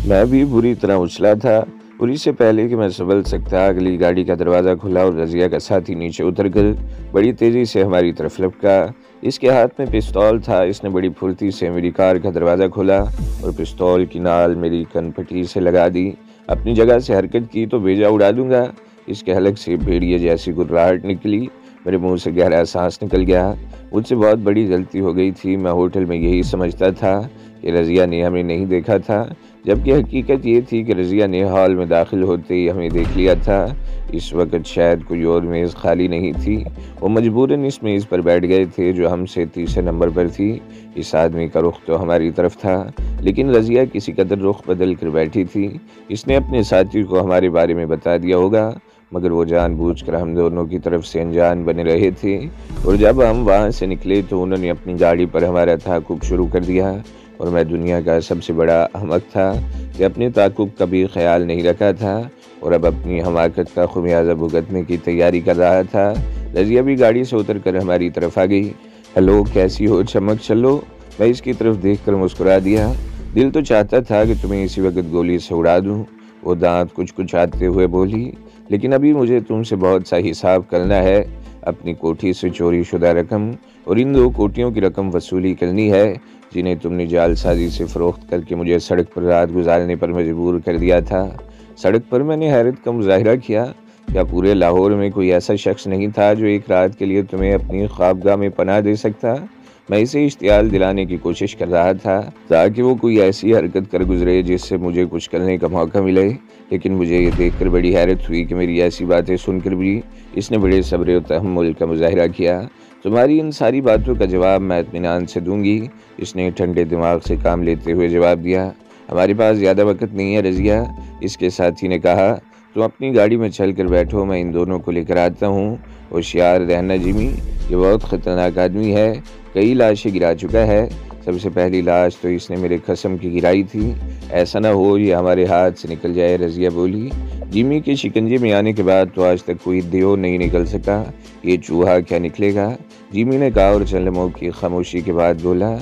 میں بھی بری طرح اچھلا تھا اور اس سے پہلے کہ میں سنبھل سکتا اگلی گاڑی کا دروازہ کھلا اور رضیہ کا ساتھی نیچے اتر کر بڑی تیزی سے ہماری طرف لپکا۔ اس کے ہاتھ میں پستول تھا۔ اس نے بڑی پھرتی سے میری کار کا دروازہ کھولا اور پستول کی نال میری کن پٹی سے لگا دی۔ اپنی جگہ سے حرکت کی تو بیجا اڑا دوں گا۔ اس کے حلق سے بھیڑیے جیسی گرراہٹ نکلی۔ میرے منہ سے گہرا سانس نکل گیا۔ مجھ سے بہت بڑی غلطی ہو گئی تھی۔ میں ہوٹل میں یہی سمجھتا تھا کہ رضیہ نے ہمیں نہیں دیکھا تھا، جبکہ حقیقت یہ تھی کہ رضیہ نے ہال میں داخل ہوتے ہی ہمیں دیکھ لیا تھا۔ اس وقت شاید کوئی اور میز خالی نہیں تھی۔ وہ مجبوراً اس میز پر بیٹھ گئے تھے جو ہم سے تیسرے نمبر پر تھی۔ اس آدمی کا رخ تو ہماری طرف تھا، لیکن رضیہ کسی قدر رخ بدل کر بیٹھی تھی۔ اس نے اپنے ساتھی کو ہمارے بارے میں بتا دیا ہوگا، مگر وہ جان بوجھ کر ہم دونوں کی طرف سے انجان بنے رہے تھے۔ اور جب ہم وہاں سے نکلے تو انہوں نے اپنی گاڑی پر ہمارا تعاقب شروع کر دیا، اور میں دنیا کا سب سے بڑا احمق تھا کہ اپنے تعاقب کا بھی خیال نہیں رکھا تھا اور اب اپنی حماقت کا خمیازہ بھگتنے کی تیاری کر رہا تھا۔ رضیہ بھی گاڑی سے اتر کر ہماری طرف آ گئی۔ ہیلو، کیسی ہو چمک چلو؟ میں اس کی طرف دیکھ کر مسکرا دیا۔ دل تو چاہتا تھا کہ تمہیں اسی وقت گولی سے اڑا دوں، وہ دانت کچھ آتے ہوئے بولی، لیکن ابھی مجھے تم سے بہت سا حساب کرنا ہے۔ اپنی کوٹھی سے چوری شدہ رقم اور ان 2 کوٹھیوں کی رقم وصولی کرنی ہے جنہیں تم نے جعل سازی سے فروخت کر کے مجھے سڑک پر رات گزارنے پر مجبور کر دیا تھا۔ سڑک پر؟ میں نے حیرت کا مظاہرہ کیا۔ کیا پورے لاہور میں کوئی ایسا شخص نہیں تھا جو ایک رات کے لیے تمہیں اپنی خوابگاہ میں پناہ دے سکتا؟ میں اسے اشتعال دلانے کی کوشش کر رہا تھا تاکہ وہ کوئی ایسی حرکت کر گزرے جس سے مجھے کچھ کرنے کا موقع ملے، لیکن مجھے یہ دیکھ کر بڑی حیرت ہوئی کہ میری ایسی باتیں سن کر بھی اس نے بڑے صبر و تحمل کا مظاہرہ کیا۔ تمہاری ان ساری باتوں کا جواب میں اطمینان سے دوں گی، اس نے ٹھنڈے دماغ سے کام لیتے ہوئے جواب دیا۔ ہمارے پاس زیادہ وقت نہیں ہے رضیہ، اس کے ساتھی نے کہا۔ تم اپنی گاڑی میں چل کر بیٹھو، میں ان دونوں کو لے کر آتا ہوں۔ ہوشیار رہنا جمی، یہ بہت خطرناک آدمی ہے، کئی لاشیں گرا چکا ہے۔ سب سے پہلی لاش تو اس نے میرے قسم کی گرائی تھی، ایسا نہ ہو یہ ہمارے ہاتھ سے نکل جائے، رضیہ بولی۔ جمی کے شکنجے میں آنے کے بعد تو آج تک کوئی دیو نہیں نکل سکا، یہ چوہا کیا نکلے گا؟ جمی نے کہا اور چند لمحوں کی خاموشی کے بعد بولا،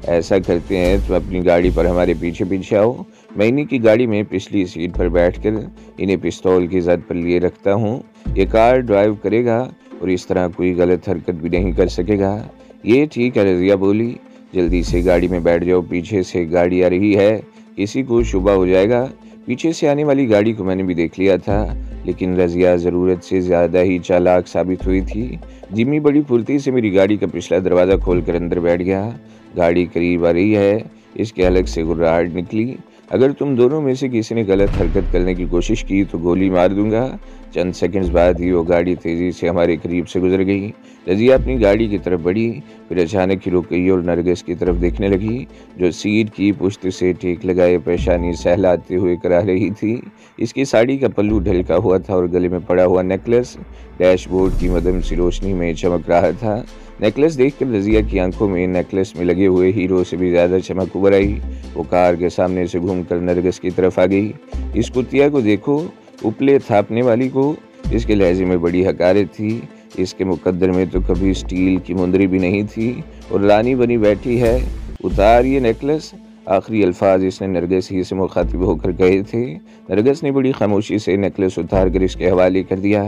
ایسا کرتے ہیں تم اپنی گاڑی پر ہمارے پیچھے پیچھے آؤ، میں انہی کی گاڑی میں پچھلی سیٹ پر بیٹھ کر انہیں پستول کی زد پر لیے رکھتا ہوں، یہ کار ڈرائیو کرے گا اور اس طرح کوئی غلط حرکت بھی نہیں کر سکے گا۔ یہ ٹھیک ہے، رضیہ بولی، جلدی سے گاڑی میں بیٹھ جاؤ، پیچھے سے گاڑی آ رہی ہے، کسی کو شبہ ہو جائے گا۔ پیچھے سے آنے والی گاڑی کو میں نے بھی دیکھ لیا تھا، لیکن رضیہ ضرورت سے زیادہ ہی چالاک ثابت ہوئی تھی۔ جمی بڑی پھرتی سے میری گاڑی کا پچھلا دروازہ کھول کر اندر بیٹھ گیا۔ گاڑی قریب آ رہی ہے، اس کے حلق سے گرراہٹ نکلی، اگر تم دونوں میں سے کسی نے غلط حرکت کرنے کی کوشش کی تو گولی مار دوں گا۔ چند سیکنڈز بعد ہی وہ گاڑی تیزی سے ہمارے قریب سے گزر گئی۔ رضیہ اپنی گاڑی کی طرف بڑھی، پھر اچانک ہی رک گئی اور نرگس کی طرف دیکھنے لگی جو سیٹ کی پشت سے ٹیک لگائے پیشانی سہلاتے ہوئے کرا رہی تھی۔ اس کی ساڑی کا پلو ڈھلکا ہوا تھا اور گلے میں پڑا ہوا نیکلس ڈیش بورڈ کی مدھم سی روشنی میں چمک رہا تھا۔ نیکلس دیکھ کر رضیہ کی آنکھوں میں نیکلس میں لگے ہوئے ہیرو سے بھی زیادہ چمک ابھر آئی۔ وہ کار کے سامنے سے گھوم کر نرگس کی طرف آ گئی۔ اس کتیا کو دیکھو، اپلے تھاپنے والی کو، اس کے لہجے میں بڑی حقارت تھی۔ اس کے مقدر میں تو کبھی سٹیل کی مندری بھی نہیں تھی اور رانی بنی بیٹھی ہے۔ اتار یہ نیکلس، آخری الفاظ اس نے نرگس ہی سے مخاطب ہو کر کہے تھے۔ نرگس نے بڑی خاموشی سے نیکلس اتار کر اس کے حوالے کر دیا۔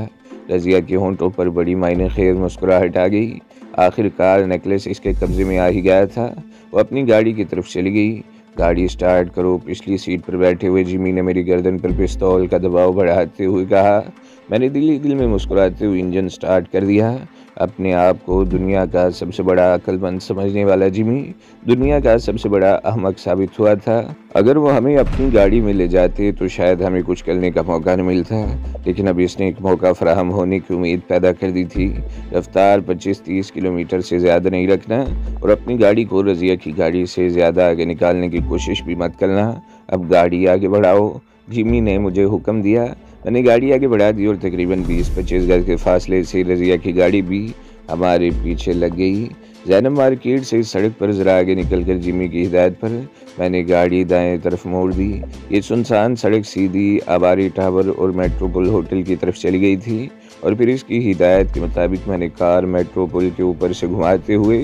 رضیہ کے ہونٹوں پر بڑی معنی خیز مسکراہٹ آ گئی۔ آخر کار نیکلس اس کے قبضے میں آ ہی گیا تھا۔ وہ اپنی گاڑی کی طرف چلی گئی۔ گاڑی سٹارٹ کرو، پچھلی سیٹ پر بیٹھے ہوئے جمی نے میری گردن پر پستول کا دباؤ بڑھاتے ہوئے کہا۔ میں نے دل میں مسکراتے ہوئے انجن سٹارٹ کر دیا۔ اپنے آپ کو دنیا کا سب سے بڑا عقل مند سمجھنے والا جمی دنیا کا سب سے بڑا احمق ثابت ہوا تھا۔ اگر وہ ہمیں اپنی گاڑی میں لے جاتے تو شاید ہمیں کچھ کرنے کا موقع نہ ملتا، لیکن اب اس نے ایک موقع فراہم ہونے کی امید پیدا کر دی تھی۔ رفتار 25-30 کلومیٹر سے زیادہ نہیں رکھنا اور اپنی گاڑی کو رضیہ کی گاڑی سے زیادہ آگے نکالنے کی کوشش بھی مت کرنا۔ اب گاڑی آگے بڑھاؤ، جمی نے مجھے حکم دیا۔ میں نے گاڑی آگے بڑھا دی اور تقریباً 20-25 گز کے فاصلے سے رضیہ کی گاڑی بھی ہمارے پیچھے لگ گئی۔ زینب مارکیٹ سے سڑک پر ذرا آگے نکل کر جمی کی ہدایت پر میں نے گاڑی دائیں طرف موڑ دی۔ یہ سنسان سڑک سیدھی آباری ٹاور اور میٹروپول ہوٹل کی طرف چلی گئی تھی اور پھر اس کی ہدایت کے مطابق میں نے کار میٹروپول کے اوپر سے گھماتے ہوئے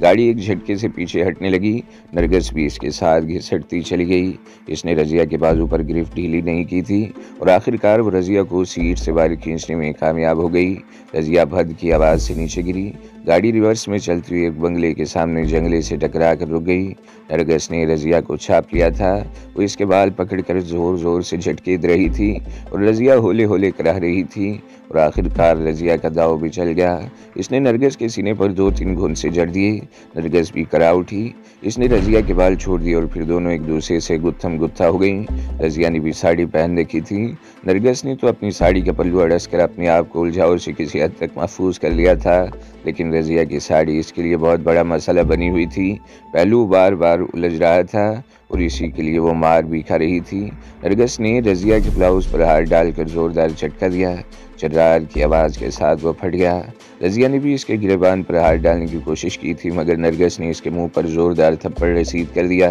گاڑی ایک جھٹکے سے پیچھے ہٹنے لگی۔ نرگس بھی اس کے ساتھ گھسٹتی چلی گئی۔ اس نے رضیہ کے بازو پر گرفت ڈھیلی نہیں کی تھی اور آخر کار وہ رضیہ کو سیٹ سے باہر کھینچنے میں کامیاب ہو گئی۔ رضیہ بھد کی آواز سے نیچے گری۔ گاڑی ریورس میں چلتی ہوئی ایک بنگلے کے سامنے جنگلے سے ٹکرا کر رک گئی۔ نرگس نے رضیہ کو چھاپ لیا تھا۔ وہ اس کے بال پکڑ کر زور زور سے جھٹکے دے رہی تھی اور رضیہ ہولے ہولے کرا رہی تھی اور آخر کار رضیہ کا داؤ بھی چل گیا۔ اس نے نرگس کے سینے پر 2-3 گھونسے جڑ دیے۔ نرگس بھی کرا اٹھی۔ اس نے رضیہ کے بال چھوڑ دیے اور پھر دونوں ایک دوسرے سے گتھم گتھا ہو گئیں۔ رضیہ نے بھی ساڑی پہن رکھی تھی۔ نرگس نے تو اپنی ساڑی کا پلو اڑس کر اپنے آپ کو الجھاؤ سے کسی حد تک محفوظ کر لیا تھا، لیکن رضیہ کی ساڑی اس کے لیے بہت بڑا مسئلہ بنی ہوئی تھی۔ پہلو بار بار الجھ رہا تھا اور اسی کے لیے وہ مار بھی کھا رہی تھی۔ نرگس نے رضیہ کے بلاؤز پر ہاتھ ڈال کر زوردار جھٹکا دیا۔ چرار کی آواز کے ساتھ وہ پھٹ گیا۔ رضیہ نے بھی اس کے گریبان پر ہاتھ ڈالنے کی کوشش کی تھی، مگر نرگس نے اس کے منہ پر زوردار تھپڑ رسید کر دیا۔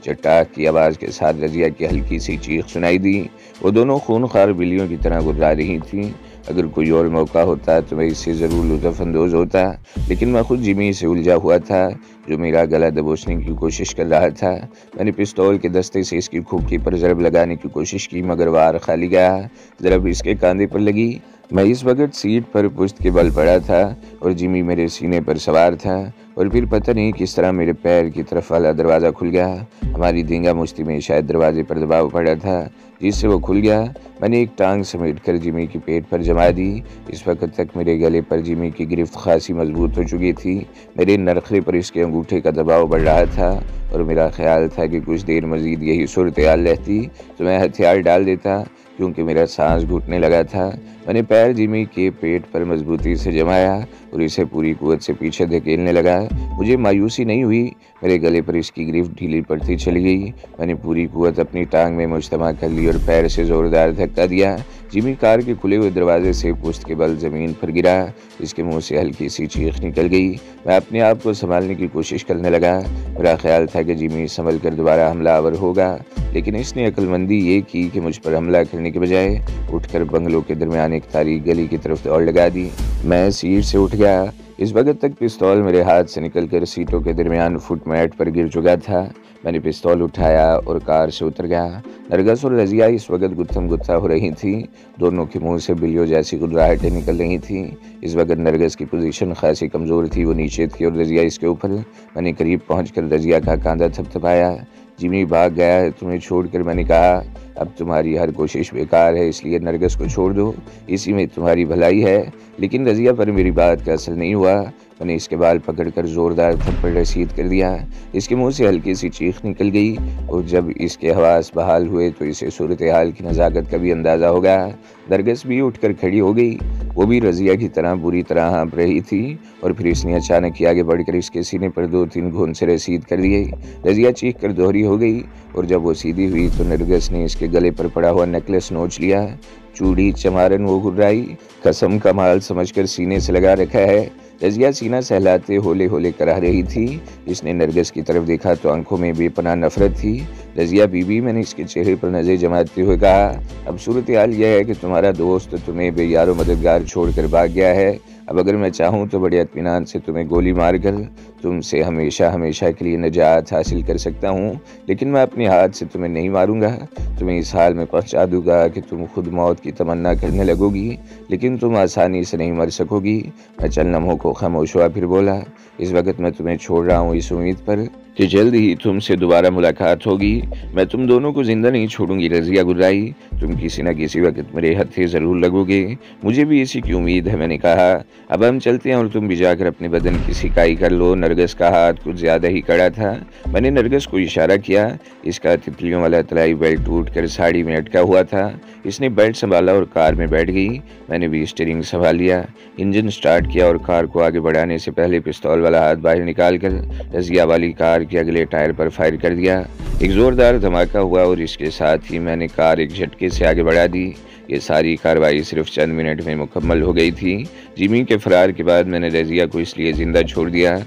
چٹاک کی آواز کے ساتھ رضیہ کی ہلکی سی چیخ سنائی دی۔ وہ دونوں خونخوار بلیوں کی طرح گرا رہی تھیں۔ اگر کوئی اور موقع ہوتا تو میں اس سے ضرور لطف اندوز ہوتا، لیکن میں خود جمی سے الجھا ہوا تھا جو میرا گلا دبوچنے کی کوشش کر رہا تھا۔ میں نے پستول کے دستے سے اس کی کھوپڑی پر ضرب لگانے کی کوشش کی، مگر وار خالی گیا۔ ضرب اس کے کاندھے پر لگی۔ میں اس وقت سیٹ پر پشت کے بل پڑا تھا اور جمی میرے سینے پر سوار تھا، اور پھر پتہ نہیں کس طرح میرے پیر کی طرف والا دروازہ کھل گیا۔ ہماری دھینگا مشتی میں شاید دروازے پر دباؤ پڑا تھا جس سے وہ کھل گیا۔ میں نے ایک ٹانگ سمیٹ کر جمی کی پیٹ پر جما دی۔ اس وقت تک میرے گلے پر جمی کی گرفت خاصی مضبوط ہو چکی تھی۔ میرے نرخرے پر اس کے انگوٹھے کا دباؤ بڑھ رہا تھا اور میرا خیال تھا کہ کچھ دیر مزید یہی صورتحال رہتی تو میں ہتھیار ڈال دیتا، کیونکہ میرا سانس گھٹنے لگا تھا۔ میں نے پیر جمی کے پیٹ پر مضبوطی سے جمایا اور اسے پوری قوت سے پیچھے دھکیلنے لگا۔ مجھے مایوسی نہیں ہوئی۔ میرے گلے پر اس کی گرفت ڈھیلی پڑتی چلی گئی۔ میں نے پوری قوت اپنی ٹانگ میں مجتمع کر لی اور پیر سے زوردار دھکا دیا۔ جمی کار کے کھلے ہوئے دروازے سے پشت کے بل زمین پر گرا۔ اس کے منہ سے ہلکی سی چیخ نکل گئی۔ میں اپنے آپ کو سنبھالنے کی کوشش کرنے لگا۔ میرا خیال تھا کہ جمی سنبھل کر دوبارہ حملہ آور ہوگا، لیکن اس نے عقل مندی یہ کی کہ مجھ پر حملہ کرنے کے بجائے اٹھ کر بنگلوں کے درمیان ایک تاریک گلی کی طرف دوڑ لگا دی۔ میں سیٹ سے اٹھ گیا۔ اس وقت تک پستول میرے ہاتھ سے نکل کر سیٹوں کے درمیان فٹ میٹ پر گر چکا تھا۔ میں نے پستول اٹھایا اور کار سے اتر گیا۔ نرگس اور رضیہ اس وقت گتھم گتھا ہو رہی تھیں۔ دونوں کے منہ سے بلیوں جیسی گدراہٹیں نکل رہی تھیں۔ اس وقت نرگس کی پوزیشن خاصی کمزور تھی، وہ نیچے تھی اور رضیہ اس کے اوپر۔ میں نے قریب پہنچ کر رضیہ کا کاندھا تھپتھپایا۔ جمی بھاگ گیا ہے تمہیں چھوڑ کر، میں نے کہا۔ اب تمہاری ہر کوشش بیکار ہے، اس لیے نرگس کو چھوڑ دو، اسی میں تمہاری بھلائی ہے۔ لیکن رضیہ پر میری بات کا اثر نہیں ہوا۔ میں نے اس کے بال پکڑ کر زوردار تھپڑ رسید کر دیا۔ اس کے منہ سے ہلکی سی چیخ نکل گئی اور جب اس کے حواس بحال ہوئے تو اسے صورتحال کی نزاکت کا بھی اندازہ ہو گیا۔ نرگس بھی اٹھ کر کھڑی ہو گئی۔ وہ بھی رضیہ کی طرح بری طرح ہانپ رہی تھی اور پھر اس نے اچانک آگے بڑھ کر اس کے سینے پر 2-3 گھونسے رسید کر دیے۔ رضیہ چیخ کر دوہری ہو گئی اور جب وہ سیدھی ہوئی تو نرگس نے اس کے گلے پر پڑا ہوا نیکلس نوچ لیا۔ چوڑی چمارن وہ گھرائی، قسم کا مال سمجھ کر سینے سے لگا رکھا ہے۔ رضیہ سینہ سہلاتے ہولے ہولے کرا رہی تھی۔ اس نے نرگس کی طرف دیکھا تو آنکھوں میں بے پناہ نفرت تھی۔ رضیہ بی بی، میں نے اس کے چہرے پر نظر جماتے ہوئے کہا، اب صورتحال یہ ہے کہ تمہارا دوست تمہیں بے یار و مددگار چھوڑ کر بھاگ گیا ہے۔ اب اگر میں چاہوں تو بڑے اطمینان سے تمہیں گولی مار کر تم سے ہمیشہ ہمیشہ کے لیے نجات حاصل کر سکتا ہوں، لیکن میں اپنے ہاتھ سے تمہیں نہیں ماروں گا۔ تمہیں اس حال میں پہنچا دوں گا کہ تم خود موت کی تمنا کرنے لگو گی، لیکن تم آسانی سے نہیں مر سکو گی۔ میں چند لمحوں کو خاموش ہوا، پھر بولا، اس وقت میں تمہیں چھوڑ رہا ہوں اس امید پر کہ جلد ہی تم سے دوبارہ ملاقات ہوگی۔ میں تم دونوں کو زندہ نہیں چھوڑوں گی۔ رضیہ گرائی، تم کسی نہ کسی وقت میرے ہتھے ضرور لگو گے، مجھے بھی اسی کی امید ہے، میں نے کہا۔ اب ہم چلتے ہیں اور تم بھی جا کر اپنے بدن کی سکائی کر لو۔ نرگس کا ہاتھ کچھ زیادہ ہی کڑا تھا۔ میں نے نرگس کو اشارہ کیا۔ اس کا تتلیوں والا تلائی بیلٹ ٹوٹ کر ساڑی میں اٹکا ہوا تھا۔ اس نے بیلٹ سنبھالا اور کار میں بیٹھ گئی۔ میں نے بھی اسٹیئرنگ سنبھال لیا، انجن سٹارٹ کیا اور کار کو آگے بڑھانے سے پہلے پستول والا ہاتھ باہر نکال کر رضیہ والی کار کے اگلے ٹائر پر فائر کر دیا۔ ایک زوردار دھماکہ ہوا اور اس کے ساتھ ہی میں نے کار ایک جھٹکے سے آگے بڑھا دی۔ یہ ساری کارروائی صرف چند منٹ میں مکمل ہو گئی تھی۔ جمی کے فرار کے بعد میں نے رضیہ کو اس لیے زندہ چھوڑ دیا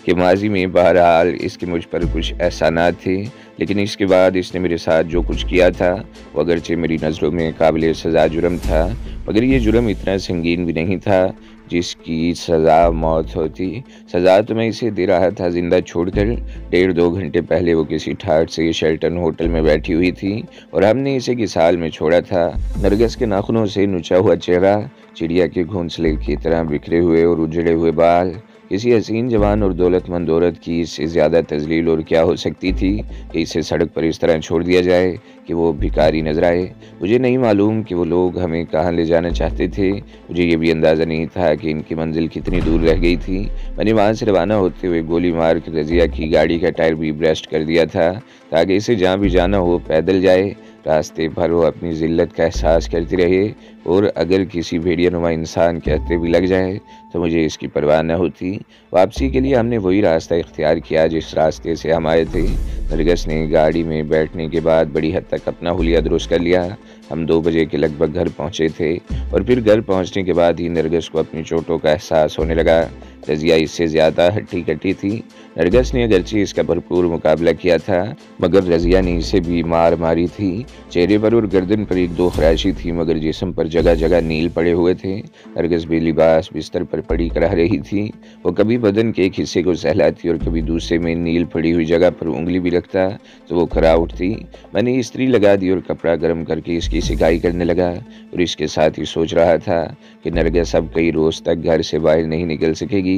کہ ماضی میں بہرحال اس کے مجھ پر کچھ احسانات تھے، لیکن اس کے بعد اس نے میرے ساتھ جو کچھ کیا تھا وہ اگرچہ میری نظروں میں قابل سزا جرم تھا، مگر یہ جرم اتنا سنگین بھی نہیں تھا جس کی سزا موت ہوتی۔ سزا تو میں اسے دے رہا تھا زندہ چھوڑ کر۔ 1.5-2 گھنٹے پہلے وہ کسی ٹھاٹ سے شیلٹن ہوٹل میں بیٹھی ہوئی تھی اور ہم نے اسے کس حال میں چھوڑا تھا۔ نرگس کے ناخنوں سے نچا ہوا چہرہ، چڑیا کے گھونسلے کی طرح بکھرے ہوئے اور اجڑے ہوئے بال، کسی حسین جوان اور دولت مند عورت کی اس سے زیادہ تذلیل اور کیا ہو سکتی تھی کہ اسے سڑک پر اس طرح چھوڑ دیا جائے کہ وہ بھکاری نظر آئے۔ مجھے نہیں معلوم کہ وہ لوگ ہمیں کہاں لے جانا چاہتے تھے، مجھے یہ بھی اندازہ نہیں تھا کہ ان کی منزل کتنی دور رہ گئی تھی۔ میں نے وہاں سے روانہ ہوتے ہوئے گولی مار کر رضیہ کی گاڑی کا ٹائر بھی بریسٹ کر دیا تھا تاکہ اسے جہاں بھی جانا ہو پیدل جائے۔ راستے بھر وہ اپنی ذلت کا احساس کرتی رہے اور اگر کسی بھیڑیا نما انسان کے ہتھے بھی لگ جائے تو مجھے اس کی پرواہ نہ ہوتی۔ واپسی کے لیے ہم نے وہی راستہ اختیار کیا جس راستے سے ہم آئے تھے۔ نرگس نے گاڑی میں بیٹھنے کے بعد بڑی حد تک اپنا حلیہ درست کر لیا۔ ہم 2 بجے کے لگ بھگ گھر پہنچے تھے اور پھر گھر پہنچنے کے بعد ہی نرگس کو اپنی چوٹوں کا احساس ہونے لگا۔ رضیہ اس سے زیادہ ہٹی کٹی تھی۔ نرگس نے اگرچہ اس کا بھرپور مقابلہ کیا تھا مگر رضیہ نے اسے بھی مار ماری تھی۔ چہرے پر اور گردن پر 1-2 خراشی تھی مگر جسم پر جگہ جگہ نیل پڑے ہوئے تھے۔ نرگس بے لباس بستر پر پڑی رہ رہی تھی۔ وہ کبھی بدن کے ایک حصے کو سہلاتی اور کبھی دوسرے میں نیل پڑی ہوئی جگہ پر انگلی بھی رکھتا تو وہ کھرا اٹھتی۔ میں نے استری لگا دی اور کپڑا گرم کر کے اس کی سکائی کرنے لگا اور اس کے ساتھ ہی سوچ رہا تھا کہ نرگس اب کئی روز تک گھر سے باہر نہیں نکل سکے گی۔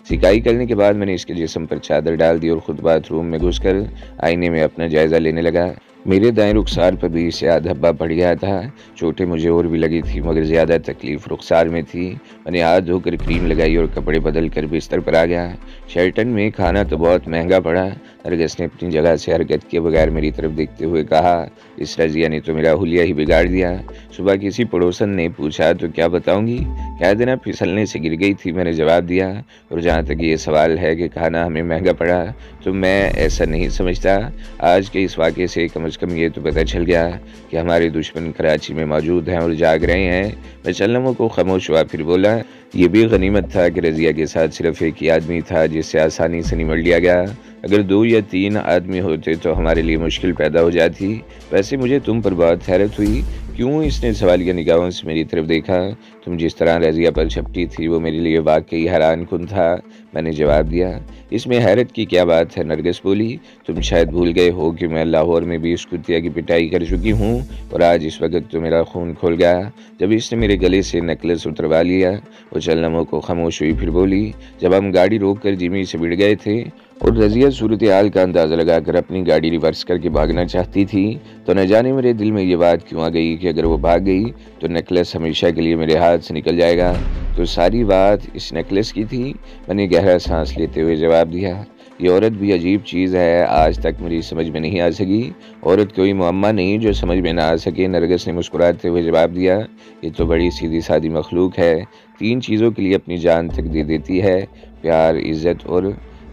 سکائی کرنے کے بعد میں نے اس کے جسم پر چادر ڈال دی اور خود باتھ روم میں گھس کر آئینے میں اپنا جائزہ لینے لگا۔ میرے دائیں رخسار پر بھی سیاہ دھبا پڑ گیا تھا۔ چوٹیں مجھے اور بھی لگی تھی مگر زیادہ تکلیف رخسار میں تھی۔ میں نے ہاتھ دھو کر کریم لگائی اور کپڑے بدل کر بستر پر آ گیا۔ شیلٹن میں کھانا تو بہت مہنگا پڑا۔ نرگس نے اپنی جگہ سے حرکت کیے بغیر میری طرف دیکھتے ہوئے کہا، اس رضیہ نے تو میرا حلیہ ہی بگاڑ دیا۔ صبح کسی پڑوسن نے پوچھا تو کیا بتاؤں گی، کہہ دینا پھسلنے سے گر گئی تھی، میں نے جواب دیا۔ اور جہاں تک یہ سوال ہے کہ کھانا ہمیں مہنگا پڑا تو میں ایسا نہیں سمجھتا۔ آج کے اس واقعے سے کم از کم یہ تو پتہ چل گیا کہ ہمارے دشمن کراچی میں موجود ہیں اور جاگ رہے ہیں۔ میں چند لمحوں کو خاموش ہوا پھر بولا، یہ بھی غنیمت تھا کہ رضیہ کے ساتھ صرف ایک ہی آدمی تھا جس سے آسانی سے نمٹ لیا گیا۔ اگر 2 یا 3 آدمی ہوتے تو ہمارے لیے مشکل پیدا ہو جاتی۔ ویسے مجھے تم پر بہت حیرت ہوئی۔ کیوں؟ اس نے سوالیہ نگاہوں سے میری طرف دیکھا۔ تم جس طرح رضیہ پر جھپٹی تھی وہ میرے لیے واقعی حیران کن تھا، میں نے جواب دیا۔ اس میں حیرت کی کیا بات ہے؟ نرگس بولی، تم شاید بھول گئے ہو کہ میں لاہور میں بھی اس کتیا کی پٹائی کر چکی ہوں اور آج اس وقت تو میرا خون کھول گیا جب اس نے میرے گلے سے نیکلس اتروا لیا۔ وہ چند لمحوں کو خاموش ہوئی پھر بولی، جب ہم گاڑی روک کر جمی سے بڑھ گئے تھے اور رضیہ صورتحال کا اندازہ لگا کر اپنی گاڑی ریورس کر کے بھاگنا چاہتی تھی تو نہ جانے میرے دل میں یہ بات کیوں آ گئی کہ اگر وہ بھاگ گئی تو نیکلس ہمیشہ کے لیے میرے ہاتھ سے نکل جائے گا۔ تو ساری بات اس نیکلس کی تھی، میں نے گہرا سانس لیتے ہوئے جواب دیا۔ یہ عورت بھی عجیب چیز ہے، آج تک میری سمجھ میں نہیں آ سکی۔ عورت کوئی معمہ نہیں جو سمجھ میں نہ آ سکے، نرگس نے مسکراتے ہوئے جواب دیا۔ یہ تو بڑی سیدھی سادی مخلوق ہے، 3 چیزوں کے لیے اپنی جان تک دے دیتی ہے، پیار، عزت اور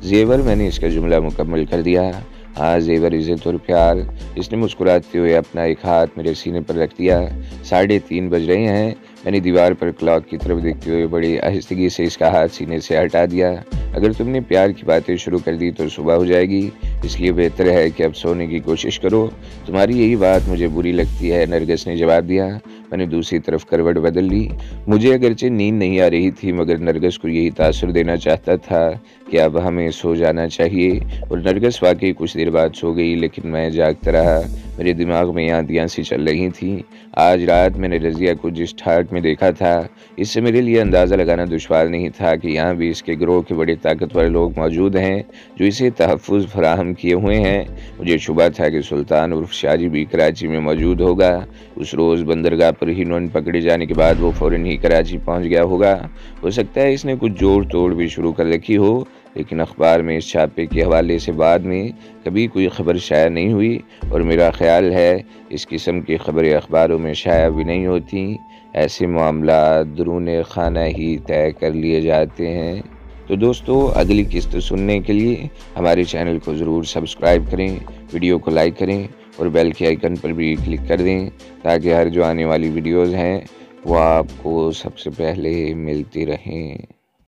زیور۔ میں نے اس کا جملہ مکمل کر دیا۔ ہاں، زیور، عزت اور پیار۔ اس نے مسکراتے ہوئے اپنا ایک ہاتھ میرے سینے پر رکھ دیا۔ 3:30 بج رہے ہیں۔ میں نے دیوار پر کلاک کی طرف دیکھتے ہوئے بڑی آہستگی سے اس کا ہاتھ سینے سے ہٹا دیا۔ اگر تم نے پیار کی باتیں شروع کر دی تو صبح ہو جائے گی، اس لیے بہتر ہے کہ اب سونے کی کوشش کرو۔ تمہاری یہی بات مجھے بری لگتی ہے، نرگس نے جواب دیا۔ میں نے دوسری طرف کروٹ بدل لی۔ مجھے اگرچہ نیند نہیں آ رہی تھی مگر نرگس کو یہی تاثر دینا چاہتا تھا کہ اب ہمیں سو جانا چاہیے، اور نرگس واقعی کچھ دیر بعد سو گئی لیکن میں جاگتا رہا۔ میرے دماغ میں آندیاں سی چل رہی تھیں۔ آج رات میں نے رضیہ کو جس ٹھاٹ میں دیکھا تھا اس سے میرے لیے اندازہ لگانا دشوار نہیں تھا کہ یہاں بھی اس کے گروہ کے بڑے طاقتور لوگ موجود ہیں جو اسے تحفظ فراہم کیے ہوئے ہیں۔ مجھے شبہ تھا کہ سلطان عرف شاجی بھی کراچی میں موجود ہوگا۔ اس روز بندرگاہ پر ہنون پکڑے جانے کے بعد وہ فوراً ہی کراچی پہنچ گیا ہوگا۔ ہو سکتا ہے اس نے کچھ جوڑ توڑ بھی شروع کر رکھی ہو، لیکن اخبار میں اس چھاپے کے حوالے سے بعد میں کبھی کوئی خبر شائع نہیں ہوئی، اور میرا خیال ہے اس قسم کی خبریں اخباروں میں شائع بھی نہیں ہوتی۔ ایسے معاملات درون خانہ ہی طے کر لیے جاتے ہیں۔ تو دوستو، اگلی قسط سننے کے لیے ہمارے چینل کو ضرور سبسکرائب کریں، ویڈیو کو لائک کریں اور بیل کے آئیکن پر بھی کلک کر دیں تاکہ ہر جو آنے والی ویڈیوز ہیں وہ آپ کو سب سے پہلے ملتی رہیں۔